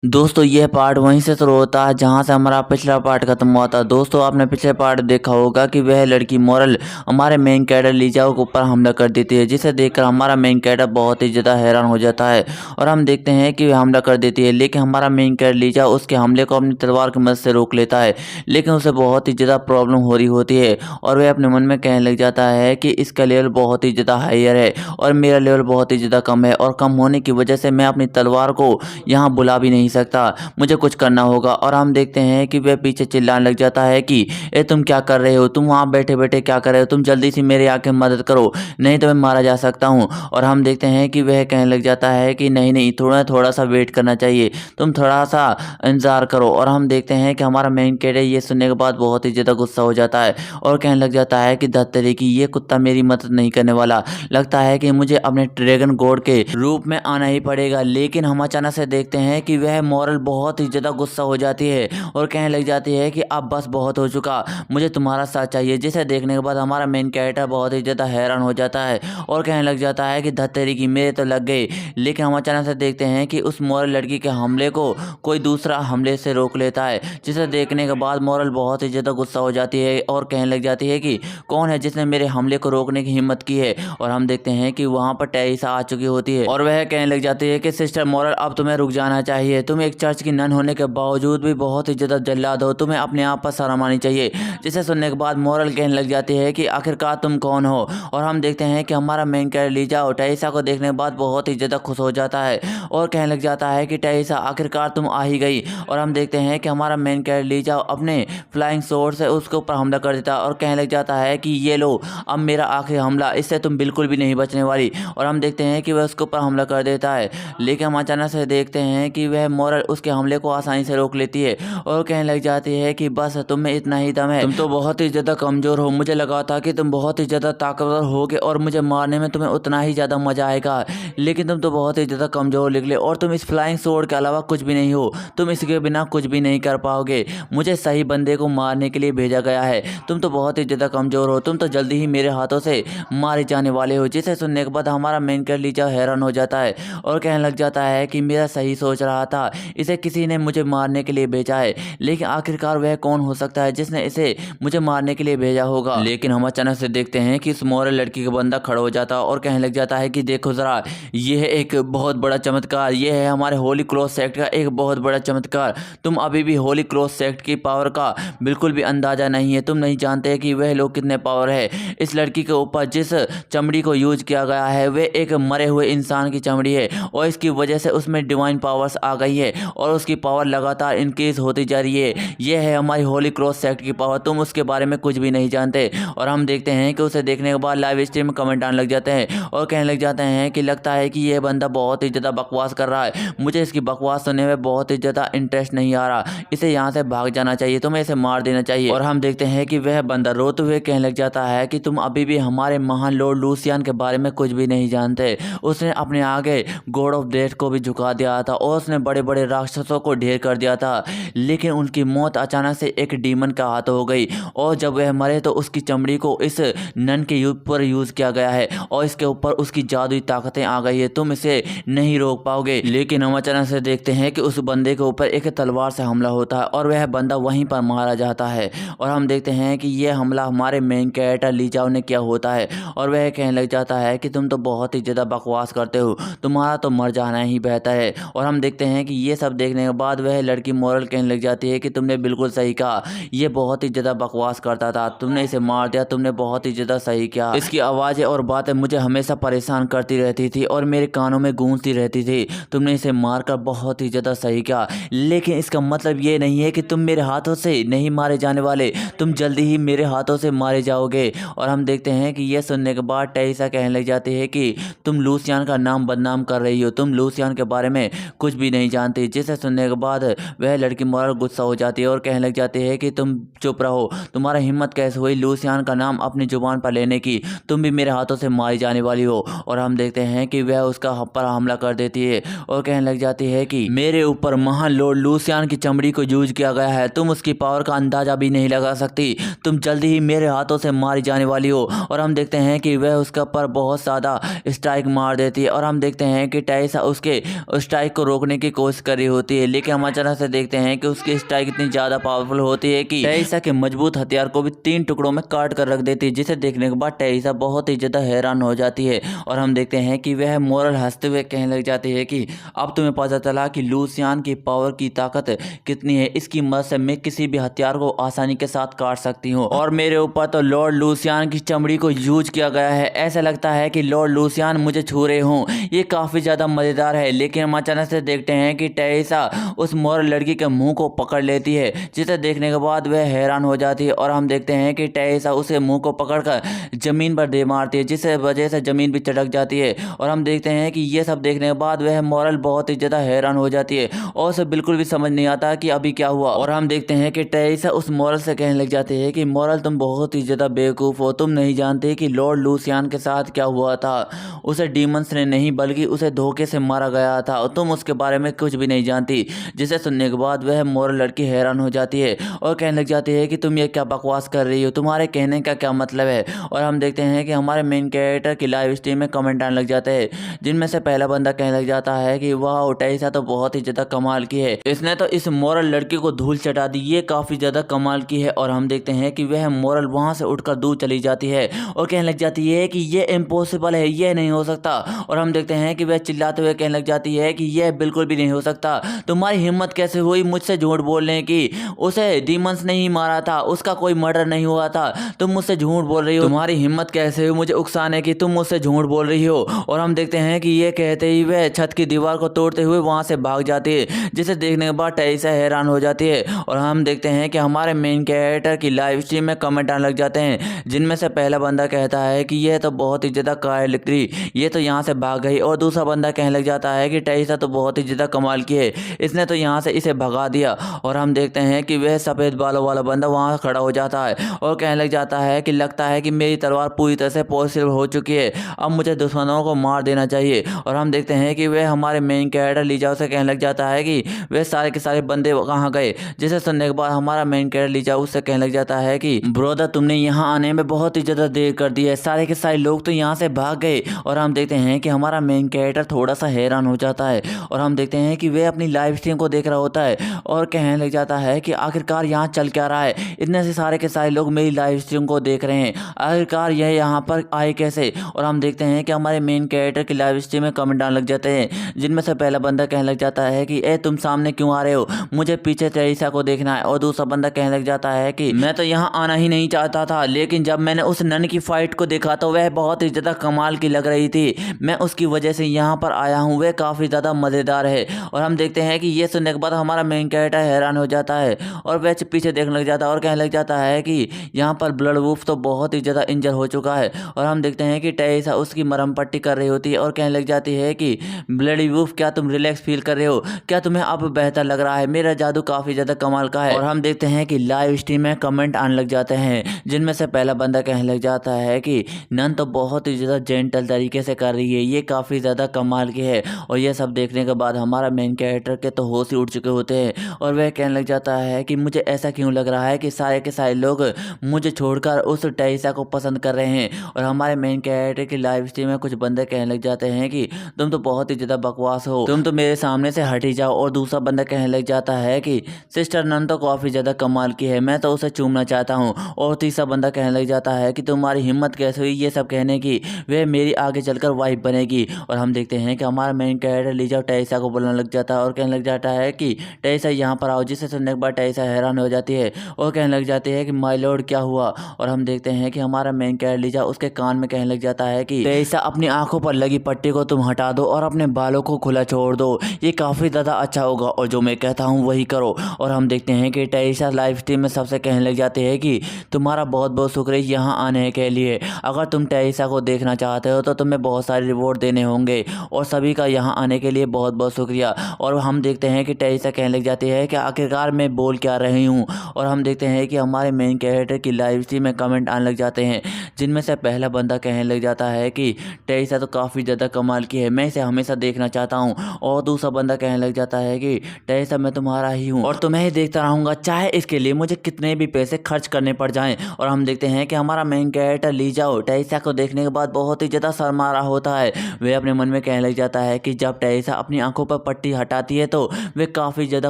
दोस्तों यह पार्ट वहीं से शुरू होता है जहां से हमारा पिछला पार्ट खत्म हुआ था। दोस्तों आपने पिछले पार्ट देखा होगा कि वह लड़की मोरल हमारे मेन कैरेक्टर लीजाओ के ऊपर हमला कर देती है, जिसे देखकर हमारा मेन कैरेक्टर बहुत ही ज़्यादा हैरान हो जाता है और हम देखते हैं कि वह हमला कर देती है। लेकिन हमारा मेन कैरेक्टर लीजाओ उसके हमले को अपनी तलवार की मदद से रोक लेता है, लेकिन उसे बहुत ही ज़्यादा प्रॉब्लम हो रही होती है और वह अपने मन में कहने लग जाता है कि इसका लेवल बहुत ही ज़्यादा हायर है और मेरा लेवल बहुत ही ज़्यादा कम है और कम होने की वजह से मैं अपनी तलवार को यहाँ बुला भी नहीं सकता, मुझे कुछ करना होगा। और हम देखते हैं कि वह पीछे चिल्लाने लग जाता है कि ए तुम क्या कर रहे हो, तुम वहाँ बैठे बैठे क्या कर रहे हो, तुम जल्दी से मेरे आके मदद करो, नहीं तो मैं मारा जा सकता हूँ। और हम देखते हैं कि वह कहने लग जाता है कि नहीं नहीं, थोड़ा थोड़ा सा वेट करना चाहिए, तुम थोड़ा सा इंतजार करो। और हम देखते हैं कि हमारा मेन कैरेक्टर ये सुनने के बाद बहुत ही ज़्यादा गुस्सा हो जाता है और कहने लग जाता है कि धत्तेरी की ये कुत्ता मेरी मदद नहीं करने वाला, लगता है कि मुझे अपने ड्रैगन गॉड के रूप में आना ही पड़ेगा। लेकिन हम अचानक से देखते हैं कि वह मोरल बहुत ही ज़्यादा गुस्सा हो जाती है और कहने लग जाती है कि अब बस बहुत हो चुका, मुझे तुम्हारा साथ चाहिए। जिसे देखने के बाद हमारा मेन कैरेक्टर बहुत ही ज़्यादा हैरान हो जाता है और कहने लग जाता है कि धत्तेरी की मेरे तो लग गई। लेकिन हम अचानक से देखते हैं कि उस मोरल लड़की के हमले को कोई दूसरा हमले से रोक लेता है, जिसे देखने के बाद मोरल बहुत ही ज़्यादा गुस्सा हो जाती है और कहने लग जाती है कि कौन है जिसने मेरे हमले को रोकने की हिम्मत की है। और हम देखते हैं कि वहाँ पर टेरिसा आ चुकी होती है और वह कहने लग जाती है कि सिस्टर मोरल अब तुम्हें रुक जाना चाहिए, तुम एक चर्च की नन होने के बावजूद भी बहुत ही ज़्यादा जल्लाद हो, तुम्हें अपने आप पर शर्म आनी चाहिए। जिसे सुनने के बाद मोरल कहने लग जाती है कि आखिरकार तुम कौन हो। और हम देखते हैं कि हमारा मेन कैरेक्टर लीजाओ टेरिसा को देखने के बाद बहुत ही ज़्यादा खुश हो जाता है और कहने लग जाता है कि टेरिसा आखिरकार तुम आ ही गई। और हम देखते हैं कि हमारा मेन कैरेक्टर लीजाओ अपने फ्लाइंग स्वॉर्ड से उसके ऊपर हमला कर देता है और कहने लग जाता है कि ये लो अब मेरा आखिरी हमला, इससे तुम बिल्कुल भी नहीं बचने वाली। और हम देखते हैं कि वह उसके ऊपर हमला कर देता है, लेकिन हम अचानक से देखते हैं कि वह मोरल उसके हमले को आसानी से रोक लेती है और कहने लग जाती है कि बस तुम में इतना ही दम है, तुम तो बहुत ही ज़्यादा कमज़ोर हो, मुझे लगा था कि तुम बहुत ही ज़्यादा ताकतवर होगे और मुझे मारने में तुम्हें उतना ही ज़्यादा मज़ा आएगा, लेकिन तुम तो बहुत ही ज़्यादा कमज़ोर निकले और तुम इस फ्लाइंग स्वॉर्ड के अलावा कुछ भी नहीं हो, तुम इसके बिना कुछ भी नहीं कर पाओगे, मुझे सही बंदे को मारने के लिए भेजा गया है, तुम तो बहुत ही ज़्यादा कमज़ोर हो, तुम तो जल्दी ही मेरे हाथों से मारे जाने वाले हो। जिसे सुनने के बाद हमारा मेन कैरेक्टर लीजा हैरान हो जाता है और कहने लग जाता है कि मेरा सही सोच रहा था, इसे किसी ने मुझे मारने के लिए भेजा है, लेकिन आखिरकार वह कौन हो सकता है जिसने इसे मुझे मारने के लिए भेजा होगा। लेकिन हम अचानक से देखते हैं कि इस मोरल लड़की का बंदा खड़ा हो जाता है और कहने लग जाता है कि देखो ज़रा, यह एक बहुत बड़ा चमत्कार, यह है हमारे होली क्रॉस सेक्ट का एक बहुत बड़ा चमत्कार, तुम अभी भी होली क्रॉस सेक्ट की पावर का बिल्कुल भी अंदाज़ा नहीं है, तुम नहीं जानते कि वह लोग कितने पावर है। इस लड़की के ऊपर जिस चमड़ी को यूज किया गया है वह एक मरे हुए इंसान की चमड़ी है और इसकी वजह से उसमें डिवाइन पावर्स आ गई है और उसकी पावर लगातार इनक्रीज होती जा रही है। यह है हमारी होली क्रॉस सेक्ट की पावर, तुम उसके बारे में कुछ भी नहीं जानते। और हम देखते हैं कि उसे देखने के बाद लाइव स्ट्रीम में कमेंट आने लग जाते हैं और कहने लग जाते हैं कि लगता है कि यह बंदा बहुत ही ज़्यादा बकवास कर रहा है, मुझे इसकी बकवास सुनने में बहुत ही ज़्यादा इंटरेस्ट नहीं आ रहा, इसे यहाँ से भाग जाना चाहिए, तुम्हें इसे मार देना चाहिए। और हम देखते हैं कि वह बंदा रोते हुए कहने लग जाता है कि तुम अभी भी हमारे महान लॉर्ड लूसियन के बारे में कुछ भी नहीं जानते, उसने अपने आगे गॉड ऑफ डेथ को भी झुका दिया था और उसने बड़े बड़े राक्षसों को ढेर कर दिया था, लेकिन उनकी मौत अचानक से एक डीमन का हाथ हो गई और जब वह मरे तो उसकी चमड़ी को इस नन के ऊपर यूज किया गया है और इसके ऊपर उसकी जादुई ताकतें आ गई है, तुम इसे नहीं रोक पाओगे। लेकिन हम अचानक से देखते हैं कि उस बंदे के ऊपर एक तलवार से हमला होता है और वह बंदा वहीं पर मारा जाता है और हम देखते हैं कि यह हमला हमारे मेन कैरेक्टर लीजाओ ने किया होता है और वह कहने लग जाता है कि तुम तो बहुत ही ज़्यादा बकवास करते हो, तुम्हारा तो मर जाना ही बेहतर है। और हम देखते हैं कि ये सब देखने के बाद वह लड़की मोरल कहने लग जाती है कि तुमने बिल्कुल सही कहा, ये बहुत ही ज़्यादा बकवास करता था, तुमने इसे मार दिया, तुमने बहुत ही ज़्यादा सही किया, इसकी आवाज़ें और बातें मुझे हमेशा परेशान करती रहती थी और मेरे कानों में गूंजती रहती थी, तुमने इसे मारकर बहुत ही ज़्यादा सही किया, लेकिन इसका मतलब ये नहीं है कि तुम मेरे हाथों से नहीं मारे जाने वाले, तुम जल्दी ही मेरे हाथों से मारे जाओगे। और हम देखते हैं कि यह सुनने के बाद टेरिसा कहने लग जाती है कि तुम लूसियन का नाम बदनाम कर रही हो, तुम लूसियन के बारे में कुछ भी नहीं जानती। जिसे सुनने के बाद वह लड़की मोरल गुस्सा हो जाती है और कहने लग जाती है कि तुम चुप रहो, तुम्हारा हिम्मत कैसे हुई लूसियन का नाम अपनी जुबान पर लेने की, तुम भी मेरे हाथों से मारी जाने वाली हो। और हम देखते हैं कि वह उसका पर हमला कर देती है और कहने लग जाती है कि मेरे ऊपर महान लॉर्ड लूसियन की चमड़ी को यूज किया गया है, तुम उसकी पावर का अंदाजा भी नहीं लगा सकती, तुम जल्दी ही मेरे हाथों से मारी जाने वाली हो। और हम देखते हैं कि वह उसके ऊपर बहुत ज़्यादा स्ट्राइक मार देती है और हम देखते हैं कि टेरिसा उसके स्ट्राइक को रोकने की कोशिश कर रही होती है, लेकिन हम अचानक से देखते हैं कि उसकी स्ट्राइक इतनी ज़्यादा पावरफुल होती है कि टेरिसा के मजबूत हथियार को भी 3 टुकड़ों में काट कर रख देती है, जिसे देखने के बाद टेरिसा बहुत ही ज़्यादा हैरान हो जाती है। और हम देखते हैं कि वह मोरल हंसते हुए कहने लग जाती है कि अब तुम्हें पता चला कि लूसियान की पावर की ताकत कितनी है। इसकी मदद से मैं किसी भी हथियार को आसानी के साथ काट सकती हूँ, और मेरे ऊपर तो लॉर्ड लूसियान की चमड़ी को यूज किया गया है। ऐसा लगता है कि लॉर्ड लूसियान मुझे छू रहे हों। ये काफ़ी ज़्यादा मज़ेदार है। लेकिन हम अचानक से देखते हैं कि टेरिसा उस मोरल लड़की के मुंह को पकड़ लेती है, जिसे देखने के बाद वह हैरान हो जाती है। और हम देखते हैं कि टेरिसा उसे मुंह को पकड़कर जमीन पर दे मारती है, जिससे वजह से जमीन भी चटक जाती है। और हम देखते हैं कि ये सब देखने के बाद वह मोरल बहुत ही ज़्यादा हैरान हो जाती है और उसे बिल्कुल भी समझ नहीं आता कि अभी क्या हुआ। और हम देखते हैं कि टेरिसा उस मोरल से कहने लग जाती है कि मोरल, तुम बहुत ही ज़्यादा बेवकूफ़ हो। तुम नहीं जानते कि लॉर्ड लूसियान के साथ क्या हुआ था। उसे डीमंस ने नहीं बल्कि उसे धोखे से मारा गया था, और तुम उसके बारे में कुछ भी नहीं जानती। जिसे सुनने के बाद वह मोरल लड़की हैरान हो जाती है और कहने लग जाती है कि तुम ये क्या बकवास कर रही हो, तुम्हारे कहने का क्या मतलब है। और हम देखते हैं कि हमारे मेन कैरेक्टर की लाइव स्ट्रीम में कमेंट आने लग जाते हैं, जिनमें से पहला बंदा कहने लग जाता है कि वाह, टेरिसा तो बहुत ही ज़्यादा कमाल की है, इसने तो इस मोरल लड़की को धूल चटा दी, ये काफ़ी ज़्यादा कमाल की है। और हम देखते हैं कि वह मोरल वहाँ से उठकर दूर चली जाती है और कहने लग जाती है कि ये इम्पॉसिबल है, ये नहीं हो सकता। और हम देखते हैं कि वह चिल्लाते हुए कहने लग जाती है कि यह बिल्कुल भी नहीं हो सकता। तुम्हारी हिम्मत कैसे हुई मुझसे झूठ बोलने की? उसे डीमंस ने ही मारा था, उसका कोई मर्डर नहीं हुआ था। तुम मुझसे झूठ बोल रही हो। तुम्हारी हिम्मत कैसे हुई मुझे उकसाने की? तुम मुझसे झूठ बोल रही हो। और हम देखते हैं कि ये कहते ही वह छत की दीवार को तोड़ते हुए वहाँ से भाग जाती है, जिसे देखने के बाद टेरिसा हैरान हो जाती है। और हम देखते हैं कि हमारे मेन कैरेक्टर की लाइव स्ट्रीम में कमेंट आने लग जाते हैं, जिनमें से पहला बंदा कहता है कि यह तो बहुत ही ज़्यादा कायल निकली, ये तो यहाँ से भाग गई। और दूसरा बंदा कहने लग जाता है कि टेरिसा तो बहुत ही ज़्यादा कमाल की है, इसने तो यहाँ से इसे भगा दिया। और हम देखते हैं कि वह सफ़ेद बालों वाला बंदा वहाँ खड़ा हो जाता है और कहने लग जाता है कि लगता है कि मेरी तलवार पूरी तरह से पॉसिबल हो चुकी है, अब मुझे दुश्मनों को मार देना चाहिए। और हम देखते हैं कि वह हमारे मेन कैरेक्टर लीजाओ से कहने लग जाता है कि वे सारे के सारे बंदे कहाँ गए। जिसे सुनने के बाद हमारा मेन कैरेक्टर लीजाओ उससे कहने लग जाता है कि ब्रोदर, तुमने यहाँ आने में बहुत ही ज़्यादा देर कर दी है, सारे के सारे लोग तो यहाँ से भाग गए। और हम देखते हैं कि हमारा मेन कैरेक्टर थोड़ा सा हैरान हो जाता है और हम देखते हैं कि वह अपनी लाइव स्ट्रीम को देख रहा होता है और कहने लग जाता है कि आखिरकार यहाँ चल क्या रहा है, इतने से सारे के सारे लोग मेरी लाइव स्ट्रीम को देख रहे हैं, आखिरकार यह यहाँ पर आए कैसे। और हम देखते हैं कि हमारे मेन कैरेक्टर की लाइव स्ट्रीम में कमेंट आने लग जाते हैं, जिनमें से पहला बंदा कहने लग जाता है कि ए तुम सामने क्यों आ रहे हो, मुझे पीछे टेरिसा को देखना है। और दूसरा बंदा कहने लग जाता है कि मैं तो यहाँ आना ही नहीं चाहता था, लेकिन जब मैंने उस नन की फाइट को देखा तो वह बहुत ही ज़्यादा कमाल की लग रही थी, मैं उसकी वजह से यहाँ पर आया हूँ, वह काफ़ी ज़्यादा मज़ेदार है। और हम देखते हैं कि ये सुनने के बाद हमारा मेन कैरेक्टर हैरान हो जाता है और वह पीछे देखने लग जाता है और कहने लग जाता है कि यहाँ पर ब्लड वुल्फ तो बहुत ही ज़्यादा इंजर हो चुका है। और हम देखते हैं कि टेरिसा उसकी मरहम पट्टी कर रही होती है और कहने लग जाती है कि ब्लडी वुल्फ, क्या तुम रिलैक्स फील कर रहे हो, क्या तुम्हें अब बेहतर लग रहा है, मेरा जादू काफ़ी ज़्यादा कमाल का है। और हम देखते हैं कि लाइव स्ट्रीम में कमेंट आने लग जाते हैं, जिनमें से पहला बंदा कहने लग जाता है कि नन तो बहुत ही ज़्यादा जेंटल तरीके से कर रही है, ये काफ़ी ज़्यादा कमाल की है। और ये सब देखने के बाद हमारा मेन कैरेक्टर के तो होश ही उड़ चुके होते हैं और वह कहने लग जाता है कि मुझे ऐसा क्यों लग रहा है कि सारे के सारे लोग मुझे छोड़कर उस टेरिसा को पसंद कर रहे हैं। और हमारे मेन कैरेक्टर की लाइव स्ट्रीम में कुछ बंदे कहने लग जाते हैं कि तुम तो बहुत ही ज़्यादा बकवास हो, तुम तो मेरे सामने से हट ही जाओ। और दूसरा बंदा कहने लग जाता है कि सिस्टर नन तो काफ़ी ज़्यादा कमाल की है, मैं तो उसे चूमना चाहता हूँ। और तीसरा बंदा कहने लग जाता है कि तुम्हारी हिम्मत कैसे हुई ये सब कहने की, वह मेरी आगे चलकर वाइफ बनेगी। और हम देखते हैं कि हमारा मेन कैरेक्टर लीजा टेरिसा को बोलने लग जाता है और कहने लग जाता है कि टेरिसा यहाँ पर आओ। जिसे सुनने के बाद टेरिसा हैरान हो जाती है और कहने लग जाती है कि माय लॉर्ड क्या हुआ। और हम देखते हैं कि हमारा मेन कैरेक्टर लीजा उसके कान में कहने लग जाता है कि टेरिसा, अपनी आंखों पर लगी पट्टी को तुम हटा दो और अपने बालों को खुला छोड़ दो, ये काफ़ी ज़्यादा अच्छा होगा और जो मैं कहता हूँ वही करो। और हम देखते हैं कि टेरिसा लाइव स्ट्रीम में सबसे कहने लग जाती है कि तुम्हारा बहुत बहुत शुक्रिया यहाँ आने के लिए, अगर तुम टेरिसा को देखना चाहते हो तो तुम्हें बहुत सारे रिवॉर्ड देने होंगे और सभी का यहाँ आने के लिए बहुत बहुत शुक्रिया। और हम देखते हैं कि टेरिसा कहने लग जाती है कि आखिरकार मैं बोल क्या रही हूँ। और हम देखते हैं कि हमारे मेन कैरेक्टर की लाइव स्ट्रीम में कमेंट आने लग जाते हैं, जिनमें से पहला बंदा कहने लग जाता है कि टेरिसा तो काफ़ी ज़्यादा कमाल की है, मैं इसे हमेशा देखना चाहता हूँ। और दूसरा बंदा कहने लग जाता है कि टेरिसा, मैं तुम्हारा ही हूँ और तुम्हें ही देखता रहूँगा, चाहे इसके लिए मुझे कितने भी पैसे खर्च करने पड़ जाएं। और हम देखते हैं कि हमारा मेन कैरेक्टर लीजाओ टेरिसा को देखने के बाद बहुत ही ज़्यादा शर्मा रहा होता है। वह अपने मन में कहने लग जाता है कि जब टेरिसा अपनी आंखों पर पट्टी हटाती है तो वे काफ़ी ज़्यादा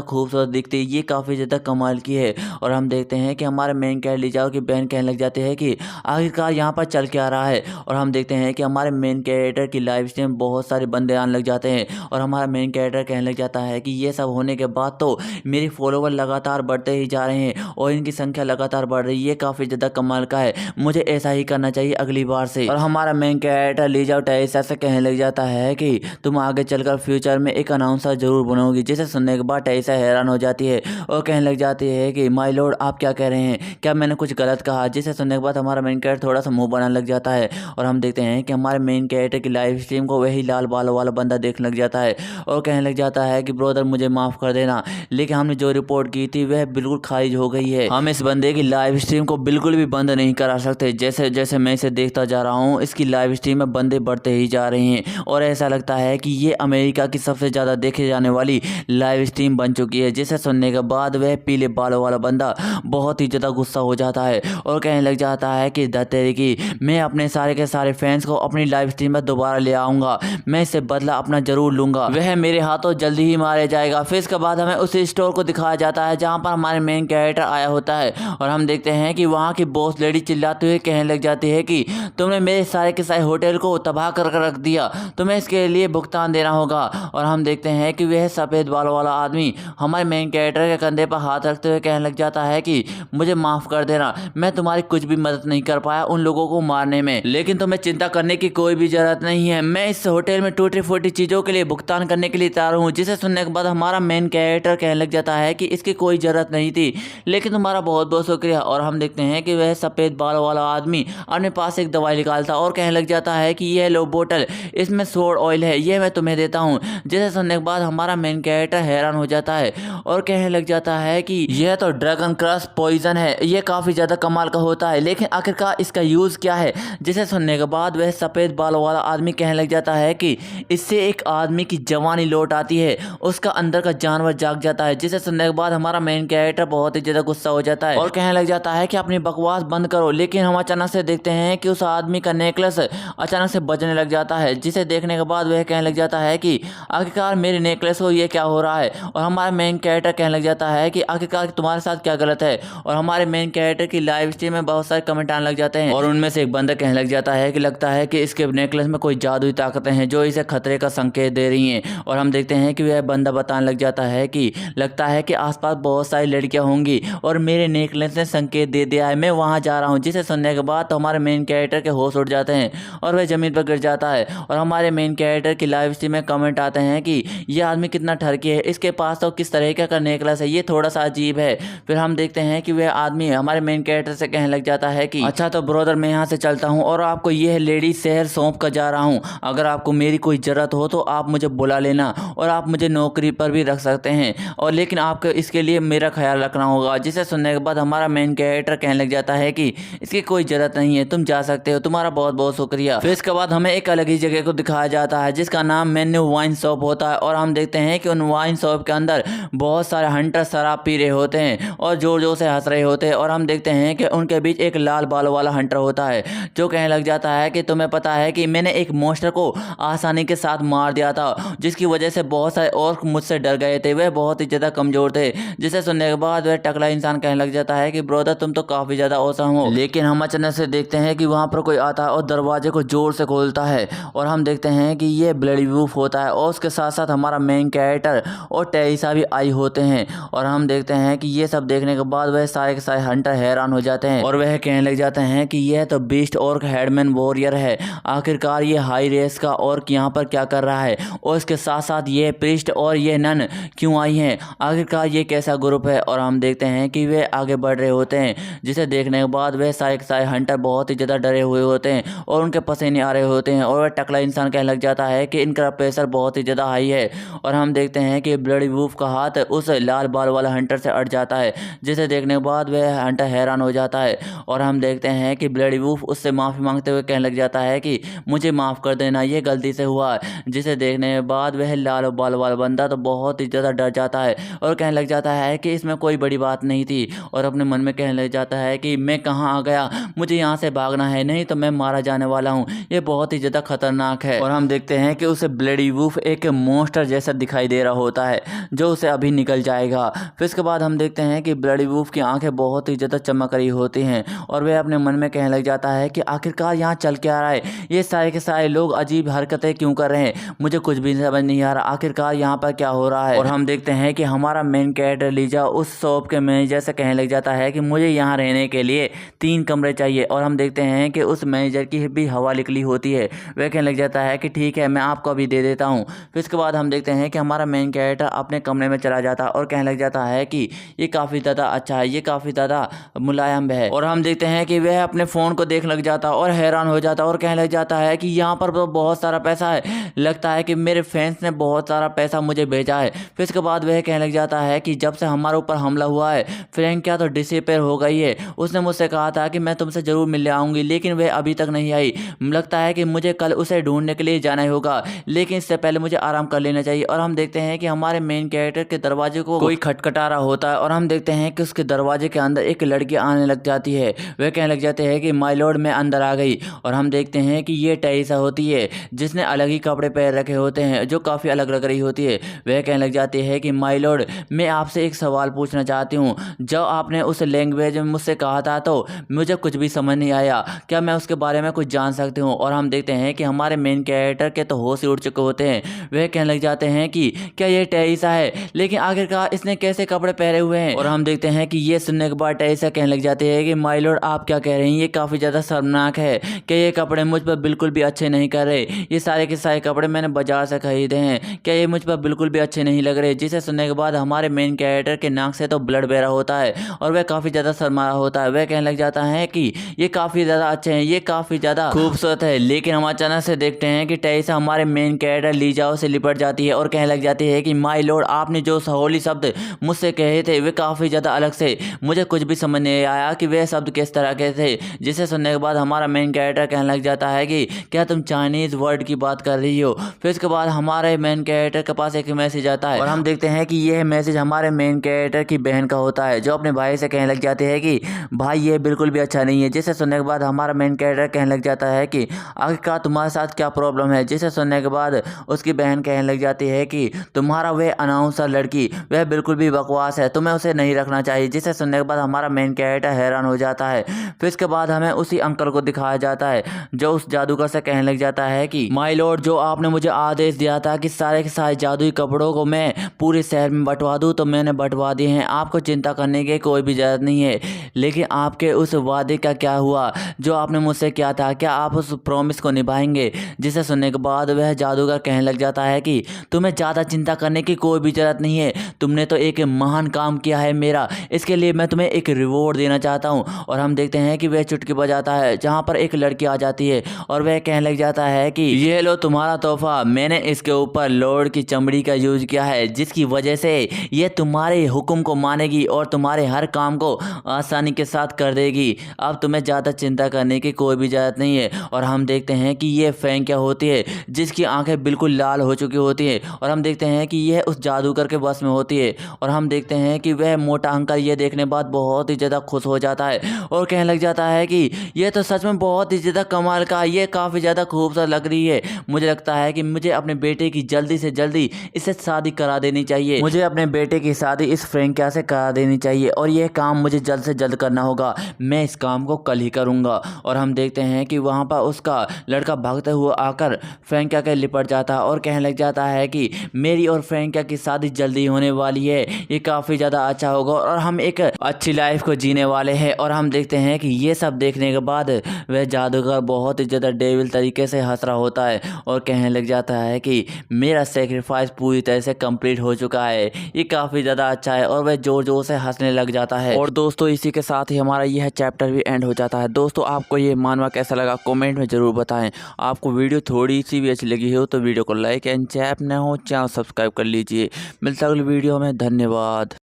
खूबसूरत दिखती है। ये काफ़ी ज़्यादा कमाल की है। और हम देखते हैं कि हमारे मेन कैरेक्टर लीजाओ की बहन कहने लग जाती है कि आखिरकार यहाँ पर चल के आ रहा है। और हम देखते हैं कि हमारे मेन कैरेक्टर की लाइव स्ट्रीम बहुत सारे बंदे आने लग जाते हैं और हमारा मेन कैरेक्टर कहने लग जाता है कि ये सब होने के बाद तो मेरे फॉलोवर लगातार बढ़ते ही जा रहे हैं और इनकी संख्या लगातार बढ़ रही है। ये काफ़ी ज़्यादा कमाल का है, मुझे ऐसा ही करना चाहिए अगली बार से। और हमारा मेन कैरेक्टर लीजाओ टैइसा से कहने लग जाता है कि तुम आगे चलकर फ्यूचर में एक अनाउंसर जरूर बनोगी। जिसे सुनने के बाद टैइसा हैरान हो जाती है और कहने लग जाती है कि माय लॉर्ड आप क्या कह रहे हैं, क्या मैंने कुछ गलत कहा। जिसे सुनने के बाद हमारा मेन कैरेक्टर थोड़ा सा मुंह बनाने लग जाता है और हम देखते हैं कि हमारे मेन कैरेक्टर की लाइव स्ट्रीम को वही लाल बालों वाला बंदा देखने लग जाता है और कहने लग जाता है कि ब्रदर मुझे माफ़ कर देना, लेकिन हमने जो रिपोर्ट की थी वह बिल्कुल खारिज हो गई है। हम इस बंदे की लाइव स्ट्रीम को बिल्कुल भी बंद नहीं करा सकते। जैसे जैसे मैं इसे देखता जा रहा हूँ इसकी लाइव स्ट्रीम में बंदे बढ़ते ही जा रहे हैं और ऐसा लगता है कि ये अमेरिका की सबसे ज़्यादा देखे जाने वाली लाइव स्ट्रीम बन चुकी है। जिसे सुनने के बाद वह पीले बालों वाला बंदा बहुत ही ज़्यादा गुस्सा हो जाता है और कहने लग जाता है कि दत्तेरी की मैं अपने सारे के सारे फैंस को अपनी लाइव स्ट्रीम में दोबारा ले आऊँगा, मैं इससे बदला अपना जरूर लूँगा, वह मेरे हाथों जल्दी ही मारे जाएगा। फिर इसके बाद हमें उसी स्टोर को दिखाया जाता है जहाँ पर हमारे मेन कैरेक्टर आया होता है और हम देखते हैं कि वहाँ की बॉस लेडी चिल्लाते हुए कहने लग जाती है कि तुमने मेरे सारे के सारे होटल को तबाह कर रख दिया, तुम्हें इसके लिए भुगतान देना होगा। और हम देखते हैं कि वह सफ़ेद बालों वाला आदमी हमारे मेन कैरेक्टर के कंधे पर हाथ रखते हुए कहने लग जाता है कि मुझे माफ़ कर देना, मैं तुम्हारी कुछ भी मदद नहीं कर पाया उन लोगों को मारने में, लेकिन तुम्हें चिंता करने की कोई भी ज़रूरत नहीं है, मैं इस होटल में टूटी फूटी चीज़ों के लिए भुगतान करने के लिए तैयार हूँ। जिसे सुनने के बाद हमारा मेन कैरेक्टर कहने लग जाता है कि इसकी कोई ज़रूरत नहीं थी, लेकिन तुम्हारा बहुत बहुत शुक्रिया। और हम देखते हैं कि वह सफ़ेद बालों वाला आदमी अपने पास एक दवाई निकालता और कहने लग जाता है कि यह लो बोतल, इसमें सोड ऑयल है, ये मैं तुम्हें देता हूँ। जिसे सुनने के बाद हमारा मेन कैरेक्टर हैरान हो जाता है और कहने लग जाता है कि यह तो ड्रैगन क्रश पॉइजन है, ये काफ़ी ज़्यादा कमाल का होता है, लेकिन आखिरकार इसका यूज़ क्या है। जिसे सुनने के बाद वह सफ़ेद बालों वाला आदमी कहने लग जाता है कि इससे एक आदमी की जवानी लौट आती है, उसका अंदर का जानवर जाग जाता है। जिसे सुनने के बाद हमारा मेन कैरेक्टर बहुत ही ज़्यादा गुस्सा हो जाता है और कहने लग जाता है कि अपनी बकवास बंद करो। लेकिन हम अचानक से देखते हैं कि उस आदमी का नेकलेस अचानक से बजने लग जाता है। जिसे देखने के बाद वह कहने लग जाता है कि आखिरकार मेरे नेकलेस को ये क्या हो रहा है। और हमारा मेन कैरेक्टर कहने लग जाता है कि आखिरकार तुम्हारे साथ क्या गलत है। और हमारे मेन कैरेक्टर की लाइव स्ट्रीम में बहुत सारे कमेंट आने लग जाते हैं और उनमें से एक बंदा कहने लग जाता है कि लगता है कि इसके नेकलेस में कोई जादुई ताकतें हैं जो इसे खतरे का संकेत दे रही हैं। और हम देखते हैं कि वह बंदा बताने लग जाता है कि लगता है कि आसपास बहुत सारी लड़कियां होंगी और मेरे नेकलेस ने संकेत दे दिया है, मैं वहां जा रहा हूं। जिसे सुनने के बाद तो हमारे मेन कैरेक्टर के होश उड़ जाते हैं और वह जमीन पर गिर जाता है। और हमारे मेन कैरेक्टर की लाइव स्ट्रीम में कमेंट आते हैं कि यह आदमी कितना ठरकी है, इसके पास तो किस तरीके का नेकलेस है, ये थोड़ा सा अजीब है। फिर हम देखते हैं कि वह आदमी हमारे मेन कैरेक्टर से कहने लग जाता है कि अच्छा तो ब्रदर मैं यहाँ से चलता हूँ और आपको यह लेडी शहर सौंप कर जा रहा हूँ, अगर आपको मेरी कोई ज़रूरत हो तो आप मुझे बुला लेना और आप मुझे नौकरी पर भी रख सकते हैं, और लेकिन आपको इसके लिए मेरा ख्याल रखना होगा। जिसे सुनने के बाद हमारा मेन कैरेक्टर कहने लग जाता है कि इसकी कोई ज़रूरत नहीं है, तुम जा सकते हो, तुम्हारा बहुत बहुत शुक्रिया। फिर इसके बाद हमें एक अलग ही जगह को दिखाया जाता है जिसका नाम मेन्यू वाइन शॉप होता है और हम देखते हैं कि उन वाइन शॉप के अंदर बहुत सारे हंटर शराब पी रहे होते हैं और जोर जोर से हंस रहे होते हैं। और हम देखते हैं कि उनके बीच एक लाल बालों वाला हंटर होता है जो कहने लग जाता है कि तुम्हें पता है कि मैंने एक मॉन्स्टर को आसानी के साथ मार दिया था, जिसकी वजह से बहुत सारे और मुझसे डर गए थे, वह बहुत ही ज़्यादा कमज़ोर थे। जिसे सुनने के बाद वह टकला इंसान कहने लग जाता है कि ब्रदर तुम तो काफ़ी ज़्यादा औसम हो। लेकिन हम अचानक से देखते हैं कि वहाँ पर कोई आता है और दरवाजे को जोर से खोलता है और हम देखते हैं कि ये ब्लडी वूफ होता है और उसके साथ साथ हमारा मेन कैरेक्टर और टैइसा भी आई होते हैं। और हम देखते हैं कि ये सब देखने के बाद वह सारे के सारे हंटर हैरान हो जाते हैं और वह कहने लग जाते हैं कि यह तो बीस्ट और हेडमैन वॉरियर है, आखिरकार ये हाई रेस का और यहाँ पर क्या कर रहा है, और इसके साथ साथ ये प्रीस्ट और ये नन क्यों आई हैं, आखिरकार ये कैसा ग्रुप है। और हम देखते हैं कि वे आगे बढ़ रहे होते हैं जिसे देखने के बाद वह सारे के सारे हंटर बहुत ही ज़्यादा डरे हुए होते हैं और उनके पसीने आ रहे होते हैं और वह टकला इंसान कहने लग जाता है कि इनका प्रेशर बहुत ही ज़्यादा हाई है। और हम देखते हैं कि ब्लडी वूफ का हाथ उस लाल बाल वाला हंटर से अट जाता है जिसे देखने के बाद वह हंटर हैरान हो जाता है। और हम देखते हैं कि ब्लडी वूफ उससे माफ़ी मांगते हुए कहने लग जाता है कि मुझे माफ़ कर देना, ये गलती से हुआ। जिसे देखने के बाद वह लाल बाल वाला बंदा तो बहुत ही ज़्यादा डर जाता है और कहने लग जाता है कि इसमें कोई बड़ी बात नहीं थी, और अपने मन में कहने लग जाता है कि मैं कहाँ आ गया, मुझे यहाँ से भागना है, नहीं तो मैं मारा जाने वाला हूँ, ये बहुत ही ज़्यादा खतरनाक है। और हम देखते हैं कि उसे ब्लडी वूफ एक मॉन्स्टर मास्टर जैसा दिखाई दे रहा होता है जो उसे अभी निकल जाएगा। फिर इसके बाद हम देखते हैं कि ब्लडी वुल्फ की आंखें बहुत ही ज़्यादा चमक रही होती हैं और वह अपने मन में कहने लग जाता है कि आखिरकार यहाँ चल क्या रहा है, ये सारे के सारे लोग अजीब हरकतें क्यों कर रहे हैं, मुझे कुछ भी समझ नहीं आ रहा आखिरकार यहाँ पर क्या हो रहा है। और हम देखते हैं कि हमारा मेन कैरेक्टर लीजा उस शॉप के मैनेजर से कहने लग जाता है कि मुझे यहाँ रहने के लिए 3 कमरे चाहिए। और हम देखते हैं कि उस मैनेजर की भी हवा निकली होती है, वह कहने लग जाता है कि ठीक है मैं आपको अभी दे देता हूँ। फिर इसके बाद हम देखते हैं कि हमारा मेन कैरेक्टर अपने कमरे में चला जाता है और कहने लग जाता है कि ये काफ़ी ज़्यादा अच्छा है, ये काफ़ी ज़्यादा मुलायम है। और हम देखते हैं कि वह अपने फ़ोन को देख लग जाता और हैरान हो जाता और कहने लग जाता है कि यहाँ पर तो बहुत सारा पैसा है, लगता है कि मेरे फैंस ने बहुत सारा पैसा मुझे भेजा है। फिर इसके बाद वह कहने लग जाता है कि जब से हमारे ऊपर हमला हुआ है फ्रैंक क्या तो डिसअपीयर हो गई है, उसने मुझसे कहा था कि मैं तुमसे ज़रूर मिलने आऊँगी लेकिन वह अभी तक नहीं आई, लगता है कि मुझे कल उसे ढूंढने के लिए जाना होगा लेकिन इससे पहले मुझे आराम कर लेना चाहिए। और हम देखते हैं कि हमारे मेन कैरेक्टर के दरवाजे को कोई खटखटा रहा होता है और हम देखते हैं कि उसके दरवाजे के अंदर एक लड़की आने लग जाती है, वह कहने लग जाते हैं कि माय लॉर्ड मैं अंदर आ गई। और हम देखते हैं कि ये टेरेसा होती है जिसने अलग ही कपड़े पहन रखे होते हैं जो काफ़ी अलग लग रही होती है। वह कहने लग जाती है कि माय लॉर्ड मैं आपसे एक सवाल पूछना चाहती हूँ, जब आपने उस लैंग्वेज में मुझसे कहा था तो मुझे कुछ भी समझ नहीं आया, क्या मैं उसके बारे में कुछ जान सकती हूँ। और हम देखते हैं कि हमारे मेन कैरेक्टर के तो होश ही उड़ चुके होते हैं, वह कहने लग जाते हैं कि क्या ये टेरेसा है, लेकिन आखिरकार इसने कैसे कपड़े पहने हुए हैं। और हम देखते हैं कि ये सुनने के बाद टेरेसा कहने लग जाती है कि माय लॉर्ड आप क्या कह रहे हैं, ये काफ़ी ज़्यादा शर्मनाक है कि ये कपड़े मुझ पर बिल्कुल भी अच्छे नहीं कर रहे, ये सारे के सारे कपड़े मैंने बाजार से खरीदे हैं, क्या ये मुझ पर बिल्कुल भी अच्छे नहीं लग रहे। जिसे सुनने के बाद हमारे मेन कैरेक्टर के नाक से तो ब्लड बह रहा होता है और वह काफ़ी ज़्यादा शर्मा रहा होता है। वह कहने लग जाता है कि ये काफ़ी ज़्यादा अच्छे हैं, ये काफ़ी ज़्यादा खूबसूरत है। लेकिन हम अचानक से देखते हैं कि टेरेसा हमारे मेन कैरेक्टर लीजाओ से लिपट जाती है और कहने लग जाती है कि माय लॉर्ड आपने जो होली शब्द मुझसे कहे थे वे काफ़ी ज़्यादा अलग से, मुझे कुछ भी समझ नहीं आया कि वह शब्द किस तरह के थे। जिसे सुनने के बाद हमारा मेन कैरेक्टर कहने लग जाता है कि क्या तुम चाइनीज़ वर्ड की बात कर रही हो। फिर इसके बाद हमारे मेन कैरेक्टर के पास एक मैसेज आता है और हम देखते हैं कि यह मैसेज हमारे मेन कैरेक्टर की बहन का होता है जो अपने भाई से कहने लग जाते हैं कि भाई ये बिल्कुल भी अच्छा नहीं है। जिसे सुनने के बाद हमारा मेन कैरेक्टर कहने लग जाता है कि आखिरकार तुम्हारे साथ क्या प्रॉब्लम है। जिसे सुनने के बाद उसकी बहन कहने लग जाती है कि तुम्हारा वह अनाउंसर लड़की वह बिल्कुल भी बकवास है, तुम्हें उसे नहीं रखना चाहिए। जिसे सुनने के बाद हमारा मेन कैरेक्टर हैरान हो जाता है। फिर इसके बाद हमें उसी अंकल को दिखाया जाता है जो उस जादूगर से कहने लग जाता है कि माय लॉर्ड जो आपने मुझे आदेश दिया था कि सारे के सारे जादुई कपड़ों को मैं पूरे शहर में बंटवा दूं तो मैंने बंटवा दिए हैं, आपको चिंता करने की कोई भी ज़रूरत नहीं है। लेकिन आपके उस वादे का क्या हुआ जो आपने मुझसे किया था, क्या आप उस प्रॉमिस को निभाएंगे। जिसे सुनने के बाद वह जादूगर कहने लग जाता है कि तुम्हें ज़्यादा चिंता करने की कोई भी ज़रूरत नहीं है, तुमने तो एक महान काम किया है मेरा, इसके लिए मैं तुम्हें एक रिवॉर्ड देना चाहता हूँ। और हम देखते हैं कि वह चुटकी बजाता है जहाँ पर एक लड़की आ जाती है और वह कहने लग जाता है कि ये लो तुम्हारा तोहफा, मैंने इसके ऊपर लॉर्ड की चमड़ी का यूज किया है जिसकी वजह से ये तुम्हारे हुक्म को मानेगी और तुम्हारे हर काम को आसानी के साथ कर देगी, अब तुम्हें ज़्यादा चिंता करने की कोई भी ज़रूरत नहीं है। और हम देखते हैं कि ये फैंग क्या होती है जिसकी आंखें बिल्कुल लाल हो चुकी होती है और हम देखते हैं कि यह उस जादूगर के बस में होती है। और हम देखते हैं कि वह मोटा अंकल ये देखने बाद बहुत ही ज़्यादा खुश हो जाता है और कहने लग जाता है कि यह तो सच में बहुत ही ज़्यादा कमाल का, ये काफ़ी ज़्यादा खूबसूरत लग रही है, मुझे लगता है कि मुझे अपने बेटे की जल्दी से जल्दी इससे शादी करा देनी चाहिए, मुझे अपने बेटे की शादी इस फ्रैंकिया से करा देनी चाहिए और यह काम मुझे जल्द से जल्द करना होगा, मैं इस काम को कल ही करूँगा। और हम देखते हैं कि वहाँ पर उसका लड़का भागते हुए आकर फ्रैंकिया के लिपट जाता है और कहने लग जाता है कि मेरी और फ्रैंकिया की शादी जल्दी होने वाली है, ये काफ़ी ज़्यादा अच्छा होगा और हम एक अच्छी लाइफ को जीने वाले हैं। और हम देखते हैं कि ये सब देखने के बाद वह जादूगर बहुत ही ज़्यादा डेविल तरीके से हंस रहा होता है और कहने लग जाता है कि मेरा सेक्रीफाइस पूरी तरह से कंप्लीट हो चुका है, ये काफ़ी ज़्यादा अच्छा है। और वह जोर जोर से हंसने लग जाता है। और दोस्तों इसी के साथ ही हमारा यह चैप्टर भी एंड हो जाता है। दोस्तों आपको ये मानवा कैसा लगा कमेंट में ज़रूर बताएं। आपको वीडियो थोड़ी सी भी अच्छी लगी हो तो वीडियो को लाइक एंड चैनल न हो चैनल सब्सक्राइब कर लीजिए। मिलता है अगली वीडियो में, धन्यवाद।